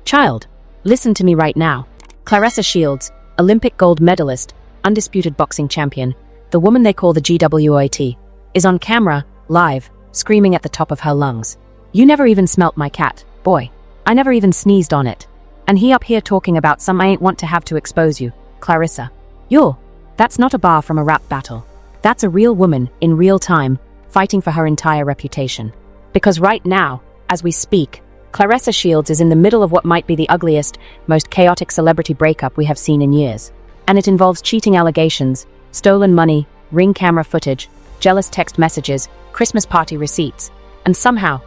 Child, listen to me right now. Claressa Shields, Olympic gold medalist, undisputed boxing champion, the woman they call the GWOAT, is on camera, live, screaming at the top of her lungs. You never even smelt my cat, boy. I never even sneezed on it. And he up here talking about some I ain't want to have to expose you, Claressa. That's not a bar from a rap battle. That's a real woman, in real time, fighting for her entire reputation. Because right now, as we speak, Claressa Shields is in the middle of what might be the ugliest, most chaotic celebrity breakup we have seen in years. And it involves cheating allegations, stolen money, ring camera footage, jealous text messages, Christmas party receipts. And somehow,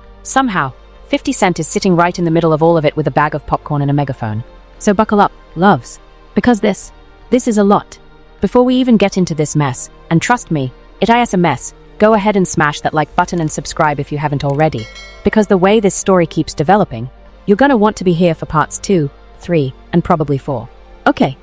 50 Cent is sitting right in the middle of all of it with a bag of popcorn and a megaphone. So buckle up, loves. Because this is a lot. Before we even get into this mess, and trust me, it is a mess, go ahead and smash that like button and subscribe if you haven't already. Because the way this story keeps developing, you're gonna want to be here for parts 2, 3, and probably 4. Okay,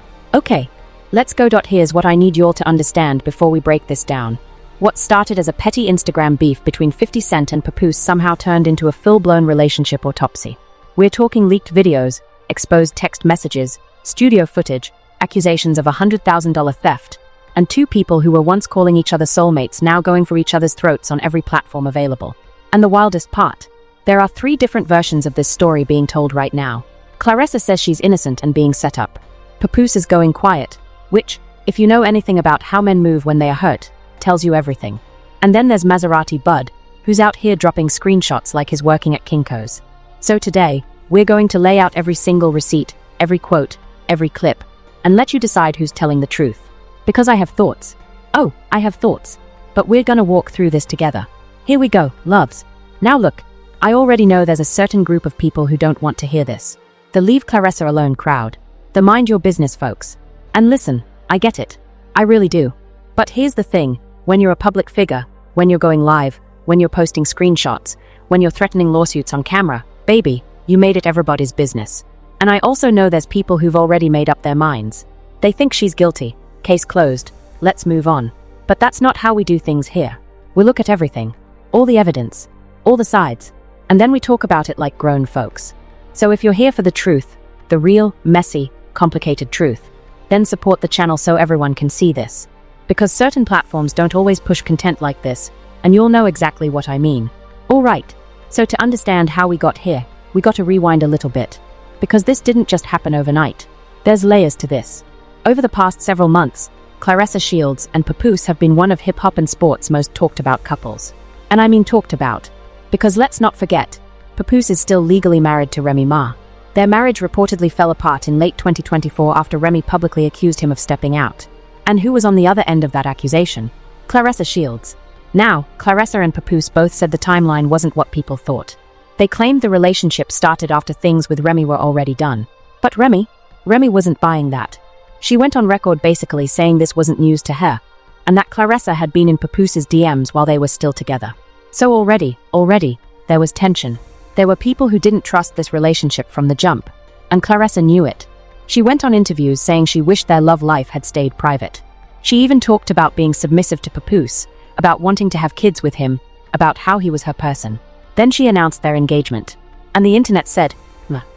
let's go. Here's what I need you all to understand before we break this down. What started as a petty Instagram beef between 50 Cent and Papoose somehow turned into a full-blown relationship autopsy. We're talking leaked videos, exposed text messages, studio footage, accusations of $100,000 theft, and two people who were once calling each other soulmates now going for each other's throats on every platform available. And the wildest part, there are 3 different versions of this story being told right now. Claressa says she's innocent and being set up. Papoose is going quiet, which, if you know anything about how men move when they are hurt, tells you everything. And then there's Maserati Bud, who's out here dropping screenshots like he's working at Kinko's. So today, we're going to lay out every single receipt, every quote, every clip, and let you decide who's telling the truth. Because I have thoughts. Oh, I have thoughts. But we're gonna walk through this together. Here we go, loves. Now look, I already know there's a certain group of people who don't want to hear this. The leave Claressa alone crowd. The mind your business folks. And listen, I get it. I really do. But here's the thing, when you're a public figure, when you're going live, when you're posting screenshots, when you're threatening lawsuits on camera, baby, you made it everybody's business. And I also know there's people who've already made up their minds. They think she's guilty. Case closed. Let's move on. But that's not how we do things here. We look at everything. All the evidence. All the sides. And then we talk about it like grown folks. So if you're here for the truth, the real, messy, complicated truth, then support the channel so everyone can see this. Because certain platforms don't always push content like this, and you'll know exactly what I mean. Alright, so to understand how we got here, we got to rewind a little bit. Because this didn't just happen overnight. There's layers to this. Over the past several months, Claressa Shields and Papoose have been one of hip-hop and sports' most talked about couples. And I mean talked about. Because let's not forget, Papoose is still legally married to Remy Ma. Their marriage reportedly fell apart in late 2024 after Remy publicly accused him of stepping out. And who was on the other end of that accusation? Claressa Shields. Now, Claressa and Papoose both said the timeline wasn't what people thought. They claimed the relationship started after things with Remy were already done. But Remy wasn't buying that. She went on record basically saying this wasn't news to her, and that Claressa had been in Papoose's DMs while they were still together. So already, there was tension. There were people who didn't trust this relationship from the jump, and Claressa knew it. She went on interviews saying she wished their love life had stayed private. She even talked about being submissive to Papoose, about wanting to have kids with him, about how he was her person. Then she announced their engagement, and the internet said,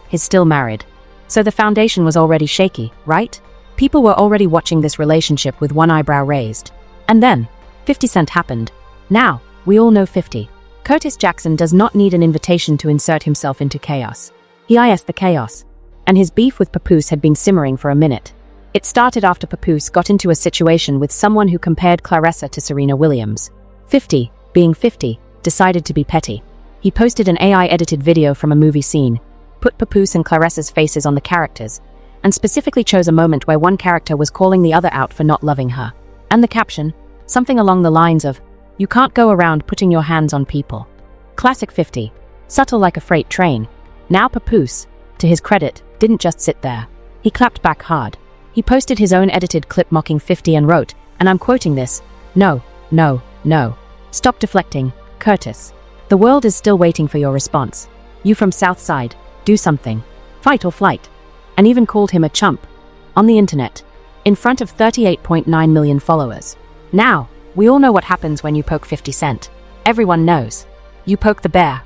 he's still married. So the foundation was already shaky, right? People were already watching this relationship with one eyebrow raised. And then, 50 Cent happened. Now, we all know 50. Curtis Jackson does not need an invitation to insert himself into chaos. He is the chaos. And his beef with Papoose had been simmering for a minute. It started after Papoose got into a situation with someone who compared Claressa to Serena Williams. 50, being 50, decided to be petty. He posted an AI-edited video from a movie scene, put Papoose and Claressa's faces on the characters, and specifically chose a moment where one character was calling the other out for not loving her. And the caption, something along the lines of, "You can't go around putting your hands on people." Classic 50. Subtle like a freight train. Now Papoose, to his credit, didn't just sit there. He clapped back hard. He posted his own edited clip mocking 50 and wrote, and I'm quoting this, "No. Stop deflecting, Curtis. The world is still waiting for your response. You from Southside, do something. Fight or flight." And even called him a chump. On the internet. In front of 38.9 million followers. Now, we all know what happens when you poke 50 Cent. Everyone knows. You poke the bear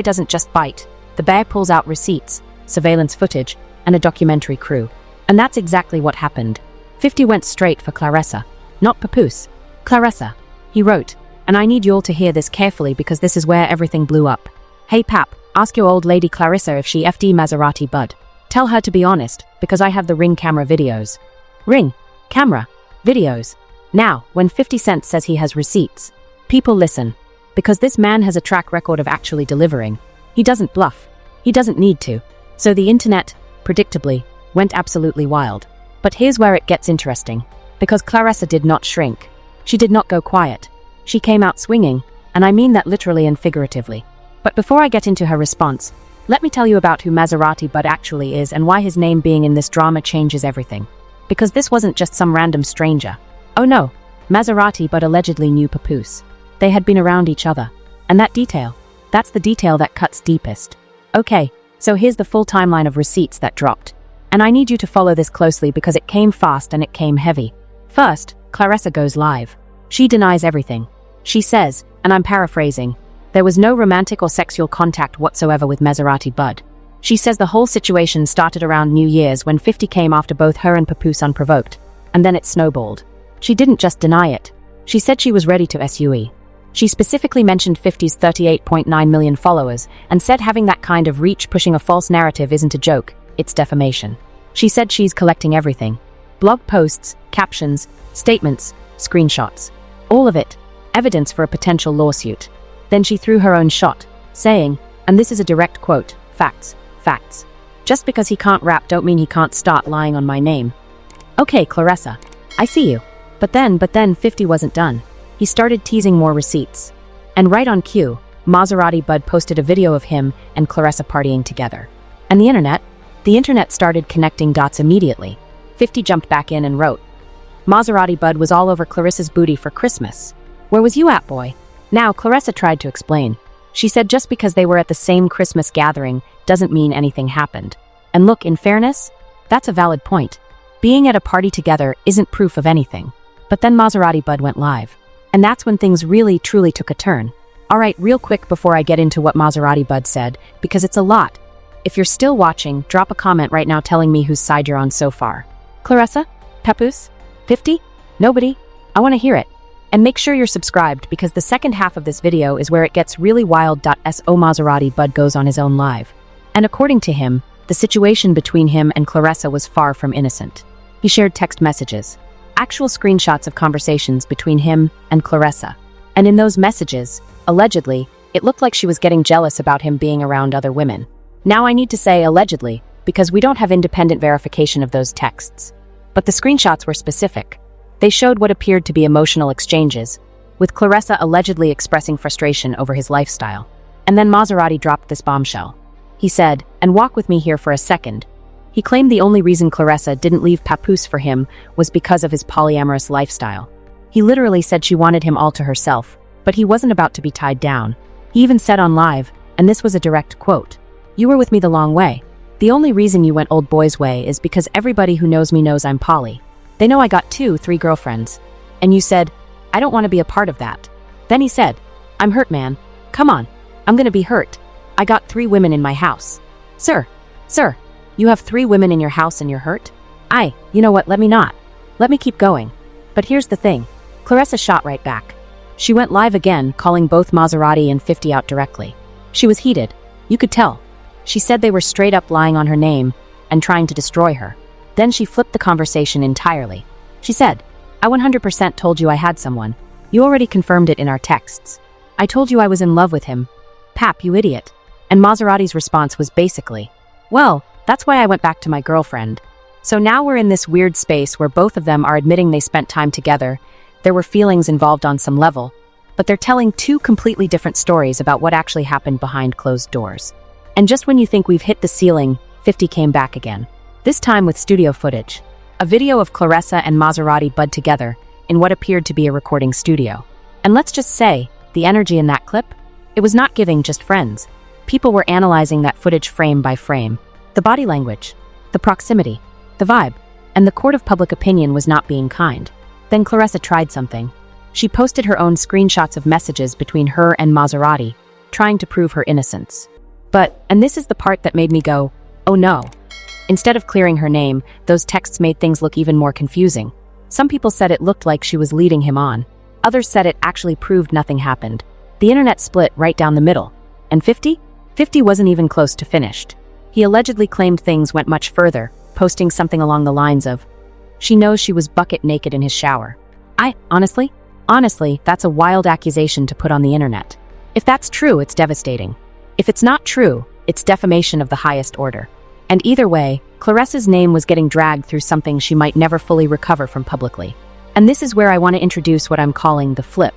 doesn't just bite. The bear pulls out receipts. surveillance footage, and a documentary crew. And that's exactly what happened. 50 went straight for Claressa, not Papoose. Claressa, he wrote, and I need you all to hear this carefully because this is where everything blew up. Hey Pap, ask your old lady Claressa if she FD Maserati Bud. Tell her to be honest, because I have the Ring camera videos. Ring, camera, videos. Now, when 50 Cent says he has receipts, people listen. Because this man has a track record of actually delivering. He doesn't bluff. He doesn't need to. So the internet, predictably, went absolutely wild. But here's where it gets interesting. Because Claressa did not shrink. She did not go quiet. She came out swinging, and I mean that literally and figuratively. But before I get into her response, let me tell you about who Maserati Bud actually is and why his name being in this drama changes everything. Because this wasn't just some random stranger. Oh no, Maserati Bud allegedly knew Papoose. They had been around each other. And that detail, that's the detail that cuts deepest. Okay, so here's the full timeline of receipts that dropped. And I need you to follow this closely because it came fast and it came heavy. First, Claressa goes live. She denies everything. She says, and I'm paraphrasing, there was no romantic or sexual contact whatsoever with Maserati Bud. She says the whole situation started around New Year's when 50 came after both her and Papoose unprovoked, and then it snowballed. She didn't just deny it. She said she was ready to SUE. She specifically mentioned 50's 38.9 million followers and said having that kind of reach pushing a false narrative isn't a joke, it's defamation. She said she's collecting everything. Blog posts, captions, statements, screenshots. All of it. Evidence for a potential lawsuit. Then she threw her own shot, saying, and this is a direct quote, facts, facts. Just because he can't rap don't mean he can't start lying on my name. Okay, Claressa, I see you. But then 50 wasn't done. He started teasing more receipts. And right on cue, Maserati Bud posted a video of him and Claressa partying together. And the internet started connecting dots immediately. 50 jumped back in and wrote, Maserati Bud was all over Claressa's booty for Christmas. Where was you at, boy? Now, Claressa tried to explain. She said just because they were at the same Christmas gathering doesn't mean anything happened. And look, in fairness, that's a valid point. Being at a party together isn't proof of anything. But then Maserati Bud went live. And that's when things really, truly took a turn. Alright, real quick before I get into what Maserati Bud said, because it's a lot. If you're still watching, drop a comment right now telling me whose side you're on so far. Claressa? Papoose? 50? Nobody? I want to hear it. And make sure you're subscribed because the second half of this video is where it gets really wild. So Maserati Bud goes on his own live. And according to him, the situation between him and Claressa was far from innocent. He shared text messages, actual screenshots of conversations between him and Claressa. And in those messages, allegedly, it looked like she was getting jealous about him being around other women. Now I need to say allegedly, because we don't have independent verification of those texts. But the screenshots were specific. They showed what appeared to be emotional exchanges, with Claressa allegedly expressing frustration over his lifestyle. And then Maserati dropped this bombshell. He said, and walk with me here for a second. He claimed the only reason Claressa didn't leave Papoose for him was because of his polyamorous lifestyle. He literally said she wanted him all to herself, but he wasn't about to be tied down. He even said on live, and this was a direct quote, "You were with me the long way. The only reason you went old boy's way is because everybody who knows me knows I'm poly. They know I got 2-3 girlfriends. And you said, I don't want to be a part of that." Then he said, "I'm hurt, man. Come on. I'm gonna be hurt. I got 3 women in my house." Sir, you have 3 women in your house and you're hurt? You know what, let me keep going. But here's the thing. Claressa shot right back. She went live again, calling both Maserati and 50 out directly. She was heated. You could tell. She said they were straight up lying on her name and trying to destroy her. Then she flipped the conversation entirely. She said, I 100% told you I had someone. You already confirmed it in our texts. I told you I was in love with him. Pap, you idiot. And Maserati's response was basically, well, that's why I went back to my girlfriend. So now we're in this weird space where both of them are admitting they spent time together. There were feelings involved on some level, but they're telling 2 completely different stories about what actually happened behind closed doors. And just when you think we've hit the ceiling, 50 came back again. This time with studio footage. A video of Claressa and Maserati Bud together in what appeared to be a recording studio. And let's just say, the energy in that clip? It was not giving just friends. People were analyzing that footage frame by frame. The body language, the proximity, the vibe, and the court of public opinion was not being kind. Then Claressa tried something. She posted her own screenshots of messages between her and Maserati, trying to prove her innocence. But, and this is the part that made me go, Oh no. Instead of clearing her name, those texts made things look even more confusing. Some people said it looked like she was leading him on. Others said it actually proved nothing happened. The internet split right down the middle. And 50? 50 wasn't even close to finished. He allegedly claimed things went much further, posting something along the lines of, "She knows she was bucket naked in his shower." Honestly, that's a wild accusation to put on the internet. If that's true, it's devastating. If it's not true, it's defamation of the highest order. And either way, Claressa's name was getting dragged through something she might never fully recover from publicly. And this is where I want to introduce what I'm calling the flip.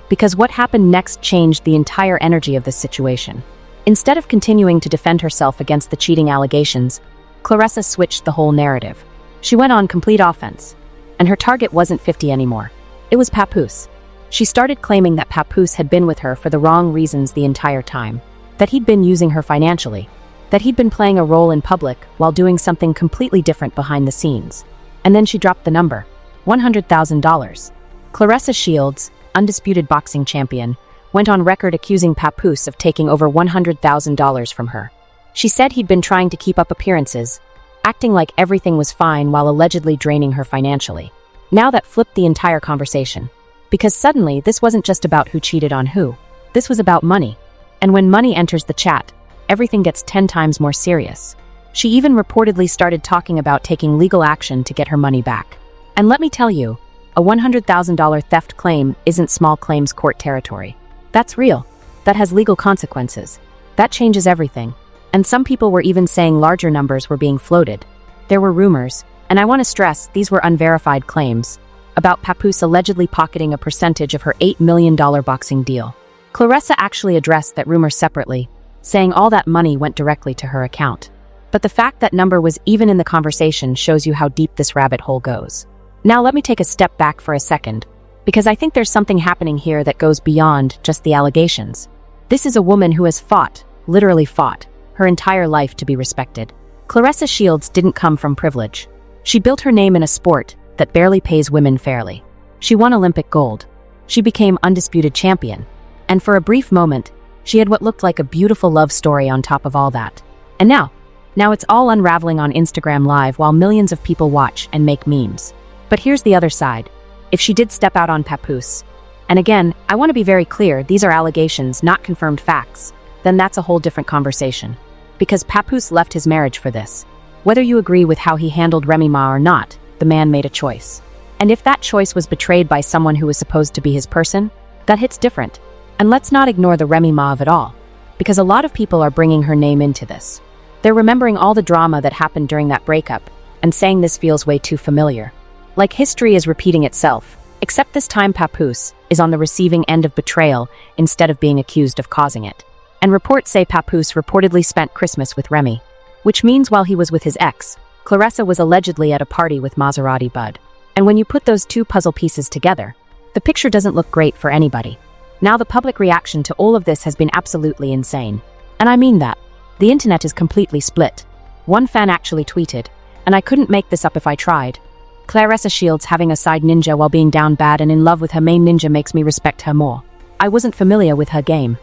Because what happened next changed the entire energy of this situation. Instead of continuing to defend herself against the cheating allegations, Claressa switched the whole narrative. She went on complete offense. And her target wasn't 50 anymore. It was Papoose. She started claiming that Papoose had been with her for the wrong reasons the entire time. That he'd been using her financially. That he'd been playing a role in public while doing something completely different behind the scenes. And then she dropped the number. $100,000. Claressa Shields, undisputed boxing champion, went on record accusing Papoose of taking over $100,000 from her. She said he'd been trying to keep up appearances, acting like everything was fine while allegedly draining her financially. Now that flipped the entire conversation. Because suddenly, this wasn't just about who cheated on who. This was about money. And when money enters the chat, everything gets 10 times more serious. She even reportedly started talking about taking legal action to get her money back. And let me tell you, a $100,000 theft claim isn't small claims court territory. That's real. That has legal consequences. That changes everything. And some people were even saying larger numbers were being floated. There were rumors, and I want to stress these were unverified claims, about Papoose allegedly pocketing a percentage of her $8 million boxing deal. Claressa actually addressed that rumor separately, saying all that money went directly to her account. But the fact that number was even in the conversation shows you how deep this rabbit hole goes. Now let me take a step back for a second, because I think there's something happening here that goes beyond just the allegations. This is a woman who has fought, literally fought, her entire life to be respected. Claressa Shields didn't come from privilege. She built her name in a sport that barely pays women fairly. She won Olympic gold. She became undisputed champion. And for a brief moment, she had what looked like a beautiful love story on top of all that. And now it's all unraveling on Instagram Live while millions of people watch and make memes. But here's the other side. If she did step out on Papoose, and again, I want to be very clear, these are allegations, not confirmed facts, then that's a whole different conversation. Because Papoose left his marriage for this. Whether you agree with how he handled Remy Ma or not, the man made a choice. And if that choice was betrayed by someone who was supposed to be his person, that hits different. And let's not ignore the Remy Ma of it all, because a lot of people are bringing her name into this. They're remembering all the drama that happened during that breakup, and saying this feels way too familiar. Like history is repeating itself, except this time Papoose is on the receiving end of betrayal instead of being accused of causing it. And reports say Papoose reportedly spent Christmas with Remy, which means while he was with his ex, Claressa was allegedly at a party with Maserati Bud. And when you put those two puzzle pieces together, the picture doesn't look great for anybody. Now the public reaction to all of this has been absolutely insane. And I mean that. The internet is completely split. One fan actually tweeted, and I couldn't make this up if I tried, "Claressa Shields having a side ninja while being down bad and in love with her main ninja makes me respect her more. I wasn't familiar with her game."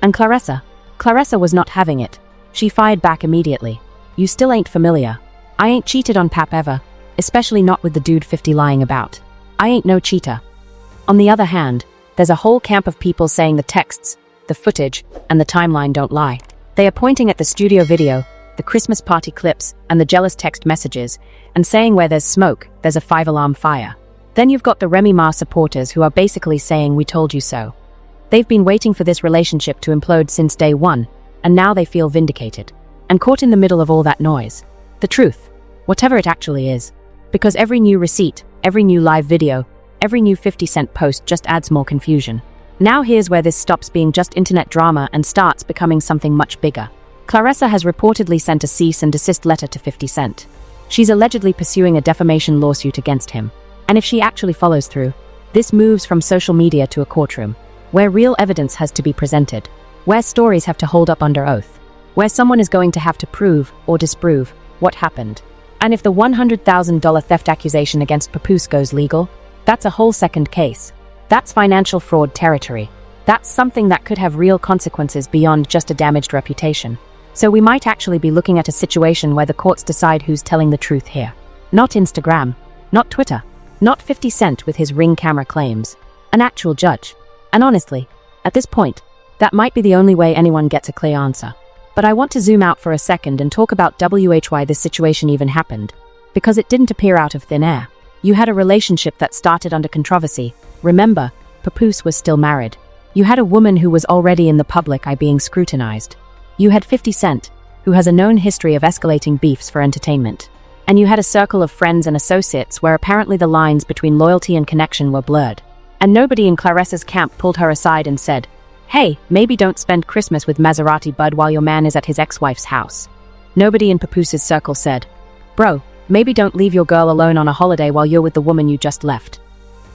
And Claressa was not having it. She fired back immediately. "You still ain't familiar. I ain't cheated on Pap ever, especially not with the dude 50 lying about. I ain't no cheater." On the other hand, there's a whole camp of people saying the texts, the footage, and the timeline don't lie. They are pointing at the studio video, the Christmas party clips, and the jealous text messages, and saying where there's smoke, there's a 5-alarm fire. Then you've got the Remy Ma supporters who are basically saying we told you so. They've been waiting for this relationship to implode since day one, and now they feel vindicated. And caught in the middle of all that noise. The truth, whatever it actually is. Because every new receipt, every new live video, every new 50-cent post just adds more confusion. Now here's where this stops being just internet drama and starts becoming something much bigger. Claressa has reportedly sent a cease and desist letter to 50 Cent. She's allegedly pursuing a defamation lawsuit against him. And if she actually follows through, this moves from social media to a courtroom, where real evidence has to be presented, where stories have to hold up under oath, where someone is going to have to prove or disprove what happened. And if the $100,000 theft accusation against Papoose goes legal, that's a whole second case. That's financial fraud territory. That's something that could have real consequences beyond just a damaged reputation. So we might actually be looking at a situation where the courts decide who's telling the truth here. Not Instagram, not Twitter, not 50 Cent with his Ring camera claims. An actual judge. And honestly, at this point, that might be the only way anyone gets a clear answer. But I want to zoom out for a second and talk about why this situation even happened. Because it didn't appear out of thin air. You had a relationship that started under controversy. Remember, Papoose was still married. You had a woman who was already in the public eye being scrutinized. You had 50 Cent, who has a known history of escalating beefs for entertainment. And you had a circle of friends and associates where apparently the lines between loyalty and connection were blurred. And nobody in Claressa's camp pulled her aside and said, "Hey, maybe don't spend Christmas with Maserati Bud while your man is at his ex-wife's house." Nobody in Papoose's circle said, "Bro, maybe don't leave your girl alone on a holiday while you're with the woman you just left."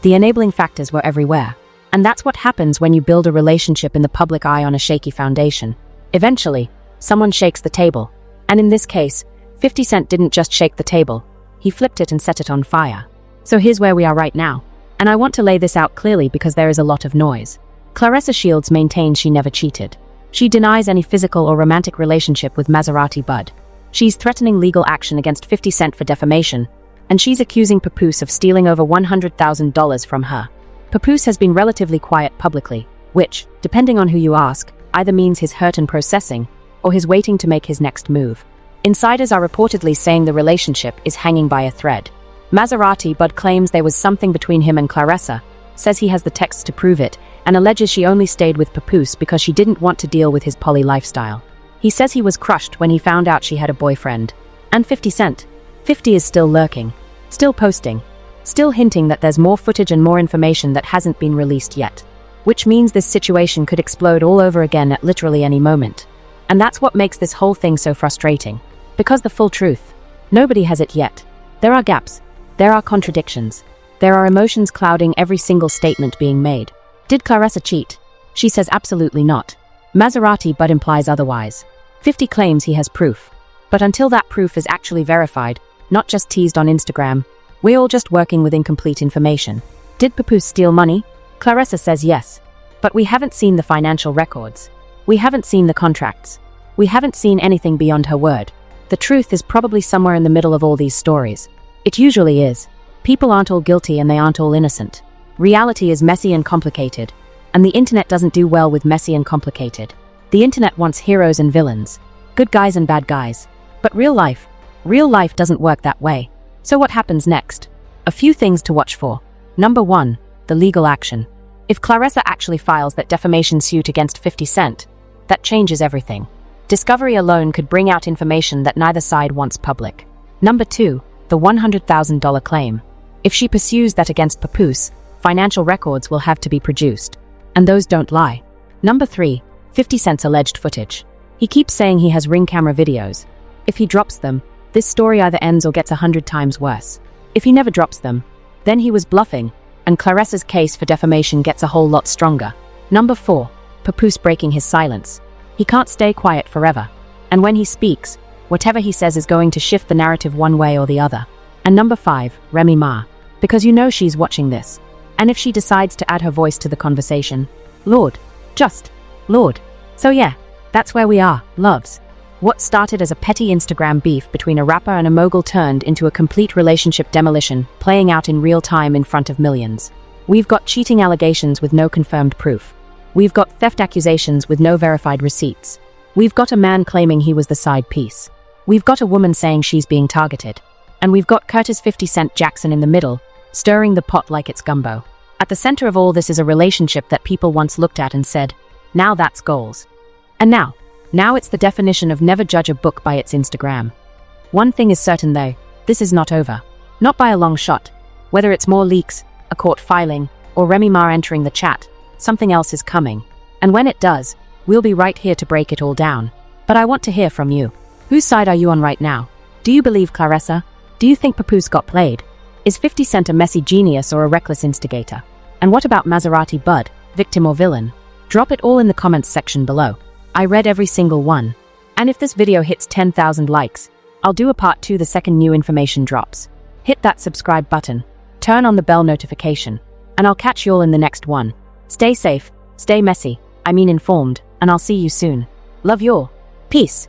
The enabling factors were everywhere. And that's what happens when you build a relationship in the public eye on a shaky foundation. Eventually, someone shakes the table. And in this case, 50 Cent didn't just shake the table. He flipped it and set it on fire. So here's where we are right now. And I want to lay this out clearly because there is a lot of noise. Claressa Shields maintains she never cheated. She denies any physical or romantic relationship with Maserati Bud. She's threatening legal action against 50 Cent for defamation, and she's accusing Papoose of stealing over $100,000 from her. Papoose has been relatively quiet publicly, which, depending on who you ask, either means he's hurt and processing, or he's waiting to make his next move. Insiders are reportedly saying the relationship is hanging by a thread. Maserati Bud claims there was something between him and Claressa, says he has the texts to prove it, and alleges she only stayed with Papoose because she didn't want to deal with his poly lifestyle. He says he was crushed when he found out she had a boyfriend. And 50 Cent. 50 is still lurking, still posting, still hinting that there's more footage and more information that hasn't been released yet. Which means this situation could explode all over again at literally any moment. And that's what makes this whole thing so frustrating. Because the full truth, nobody has it yet. There are gaps. There are contradictions. There are emotions clouding every single statement being made. Did Claressa cheat? She says absolutely not. Maserati Bud implies otherwise. 50 claims he has proof. But until that proof is actually verified, not just teased on Instagram, we're all just working with incomplete information. Did Papoose steal money? Claressa says yes. But we haven't seen the financial records. We haven't seen the contracts. We haven't seen anything beyond her word. The truth is probably somewhere in the middle of all these stories. It usually is. People aren't all guilty and they aren't all innocent. Reality is messy and complicated. And the internet doesn't do well with messy and complicated. The internet wants heroes and villains. Good guys and bad guys. But real life doesn't work that way. So what happens next? A few things to watch for. Number 1, the legal action. If Claressa actually files that defamation suit against 50 Cent, that changes everything. Discovery alone could bring out information that neither side wants public. Number 2, the $100,000 claim. If she pursues that against Papoose, financial records will have to be produced. And those don't lie. Number 3, 50 Cent's alleged footage. He keeps saying he has Ring camera videos. If he drops them, this story either ends or gets 100 times worse. If he never drops them, then he was bluffing, and Claressa's case for defamation gets a whole lot stronger. Number 4, Papoose breaking his silence. He can't stay quiet forever. And when he speaks, whatever he says is going to shift the narrative one way or the other. And number 5, Remy Ma. Because you know she's watching this. And if she decides to add her voice to the conversation, Lord. Just Lord. So yeah, that's where we are, loves. What started as a petty Instagram beef between a rapper and a mogul turned into a complete relationship demolition, playing out in real time in front of millions. We've got cheating allegations with no confirmed proof. We've got theft accusations with no verified receipts. We've got a man claiming he was the side piece. We've got a woman saying she's being targeted. And we've got Curtis 50 Cent Jackson in the middle, stirring the pot like it's gumbo. At the center of all this is a relationship that people once looked at and said, now that's goals. And now it's the definition of never judge a book by its Instagram. One thing is certain though, this is not over. Not by a long shot. Whether it's more leaks, a court filing, or Remy Ma entering the chat, something else is coming. And when it does, we'll be right here to break it all down. But I want to hear from you. Whose side are you on right now? Do you believe Claressa? Do you think Papoose got played? Is 50 Cent a messy genius or a reckless instigator? And what about Maserati Bud, victim or villain? Drop it all in the comments section below. I read every single one. And if this video hits 10,000 likes, I'll do a part 2 the second new information drops. Hit that subscribe button, turn on the bell notification, and I'll catch you all in the next one. Stay safe, stay messy, informed, and I'll see you soon. Love you all. Peace.